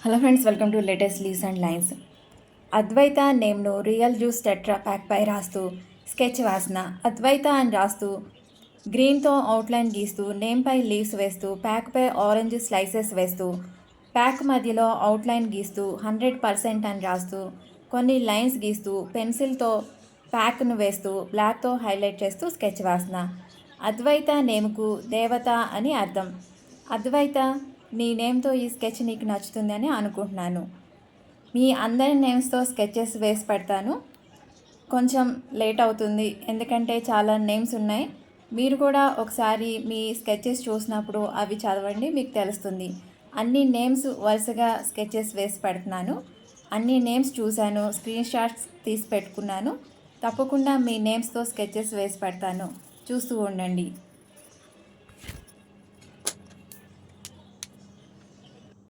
Hello friends, welcome to latest leaves and lines. Advaita నేమ్ను real juice tetra ప్యాక్పై రాస్తూ sketch వేసిన అద్వైత అని రాస్తూ గ్రీన్తో అవుట్లైన్ గీస్తూ నేమ్పై లీవ్స్ వేస్తూ ప్యాక్పై ఆరెంజ్ స్లైసెస్ వేస్తూ ప్యాక్ మధ్యలో అవుట్లైన్ గీస్తూ 100% అని రాస్తూ కొన్ని లైన్స్ గీస్తూ పెన్సిల్తో ప్యాక్ను వేస్తూ బ్లాక్తో హైలైట్ చేస్తూ స్కెచ్ వేసిన అద్వైత నేమ్కు దేవత అని అర్థం. అద్వైత, నీ నేమ్తో ఈ స్కెచ్ నీకు నచ్చుతుందని అనుకుంటున్నాను. మీ అందరి నేమ్స్తో స్కెచెస్ వేసి పెడతాను. కొంచెం లేట్ అవుతుంది ఎందుకంటే చాలా నేమ్స్ ఉన్నాయి. మీరు కూడా ఒకసారి మీ స్కెచెస్ చూసినప్పుడు అవి చదవండి, మీకు తెలుస్తుంది. అన్ని నేమ్స్ వరుసగా స్కెచెస్ వేసి పెడుతున్నాను. అన్ని నేమ్స్ చూశాను, స్క్రీన్ షాట్స్ తీసి పెట్టుకున్నాను. తప్పకుండా మీ నేమ్స్తో స్కెచెస్ వేసి పెడతాను, చూస్తూ ఉండండి.